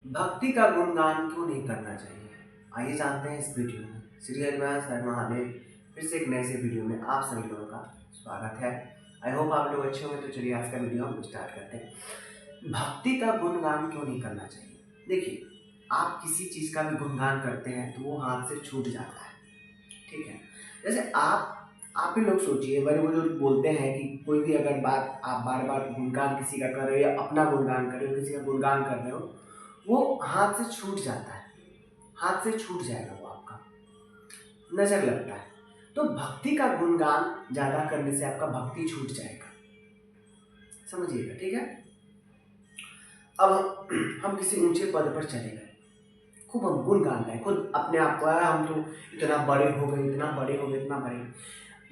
भक्ति का गुणगान क्यों नहीं करना चाहिए? आइए जानते हैं इस वीडियो में। श्री हरिवंश हर महादेव। फिर से एक नए से वीडियो में आप सभी लोगों का स्वागत है। आई होप आप लोग अच्छे होंगे। तो चलिए आज का वीडियो हम स्टार्ट करते हैं। भक्ति का गुणगान क्यों नहीं करना चाहिए? देखिए, आप किसी चीज़ का भी गुणगान करते हैं तो वो हाथ से छूट जाता है। ठीक है, जैसे आप भी लोग सोचिए, बड़े बुजुर्ग बोलते हैं कि कोई भी अगर बात आप बार बार गुणगान किसी का कर रहे हो या अपना गुणगान कर रहे हो, किसी का गुणगान कर रहे हो, वो हाथ से छूट जाता है। हाथ से छूट जाएगा वो आपका, नजर लगता है। तो भक्ति का गुणगान ज्यादा करने से आपका भक्ति छूट जाएगा, समझिएगा। ठीक है, अब हम किसी ऊंचे पद पर चले गए, खूब हम गुण गान रहे, खुद अपने आप को हम तो इतना बड़े हो गए, इतना बड़े हो गए, इतना बड़े।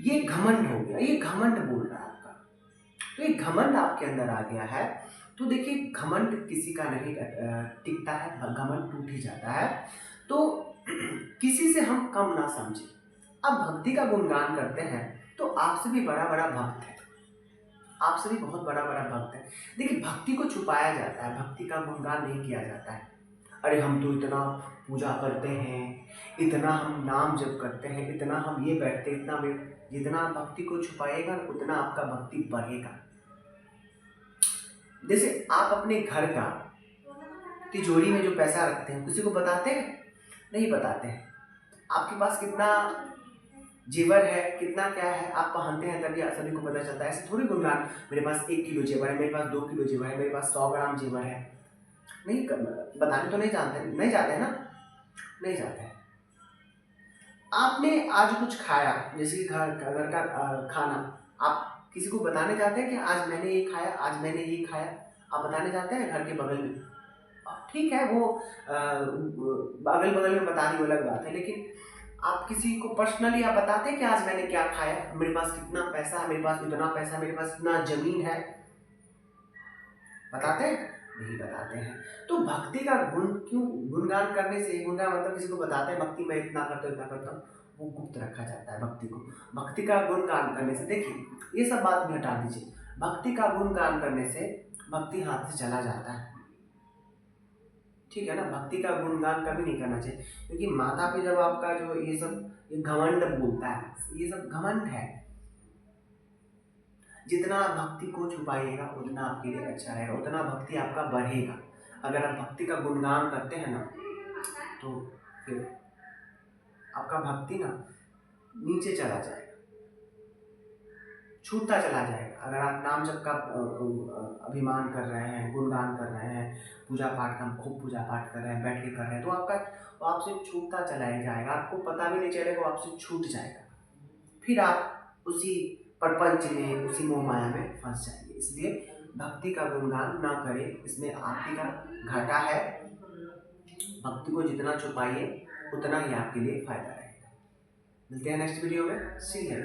ये घमंड हो गया, ये घमंड बोल रहा है आपका। तो ये घमंड आपके अंदर आ गया है। तो देखिए, घमंड किसी का नहीं टिकता है, घमंड टूट ही जाता है। तो किसी से हम कम ना समझें। अब भक्ति का गुणगान करते हैं तो आपसे भी बड़ा बड़ा भक्त है, आपसे भी बहुत बड़ा बड़ा भक्त है। देखिए, भक्ति को छुपाया जाता है, भक्ति का गुणगान नहीं किया जाता है। अरे हम तो इतना पूजा करते हैं, इतना हम नाम जप करते हैं, इतना हम ये बैठते, इतना जितना आप भक्ति को छुपाएगा उतना आपका भक्ति बढ़ेगा। जैसे आप अपने घर का तिजोरी में जो पैसा रखते हैं, किसी को बताते हैं? नहीं बताते हैं। आपके पास कितना जेवर है, कितना क्या है, आप पहनते हैं तभी सभी को पता चलता है। ऐसे थोड़ी गुणगान, मेरे पास 1 किलो जेवर है, मेरे पास 2 किलो जेवर है, मेरे पास 100 ग्राम जेवर है, नहीं बताने तो नहीं जानते, नहीं जाते हैं ना, नहीं जाते हैं। आपने आज कुछ खाया, जैसे कि घर का खाना, आप किसी को बताने जाते हैं कि आज मैंने ये खाया, आज मैंने ये खाया? आप बताने जाते हैं घर के बगल में? ठीक है, वो अगल बगल में बताने वो अलग बात है, लेकिन आप किसी को पर्सनली आप बताते हैं कि आज मैंने क्या खाया, मेरे पास कितना पैसा है, मेरे पास इतना पैसा, मेरे पास इतना जमीन है? बताते हैं? नहीं बताते हैं। तो भक्ति का गुण क्यों, गुणगान करने से, गुणगान मतलब किसी को बताते हैं भक्ति मैं इतना करता हूँ, इतना करता हूँ, वो गुप्त रखा जाता है भक्ति को। भक्ति का गुणगान करने से, देखिए ये सब बात भी हटा दीजिए, भक्ति का गुणगान करने से भक्ति हाथ से चला जाता है। ठीक है ना, भक्ति का गुणगान कभी नहीं करना चाहिए, क्योंकि माता पे जब आपका जो ये सब ये घमंड बोलता है, ये सब घमंड है। जितना आप भक्ति को छुपाइएगा उतना आपके लिए अच्छा रहेगा, उतना भक्ति आपका बढ़ेगा। अगर आप भक्ति का गुणगान करते हैं ना, तो फिर आपका भक्ति ना नीचे चला जाएगा, छूटता चला जाएगा। अगर आप नाम जप का अभिमान कर रहे हैं, गुणगान कर रहे हैं, पूजा पाठ का खूब पूजा पाठ कर रहे हैं, बैठ के कर रहे हैं, तो वो आपसे छूटता चला ही जाएगा, आपको पता भी नहीं चलेगा, वो आपसे छूट जाएगा। फिर आप उसी प्रपंच में, उसी मोह माया में फंस जाएंगे। इसलिए भक्ति का गुणगान ना करें, इसमें आपकी का घाटा है। भक्ति को जितना छुपाइए उतना ही आपके लिए फायदा रहेगा। मिलते हैं नेक्स्ट वीडियो में। सी यू।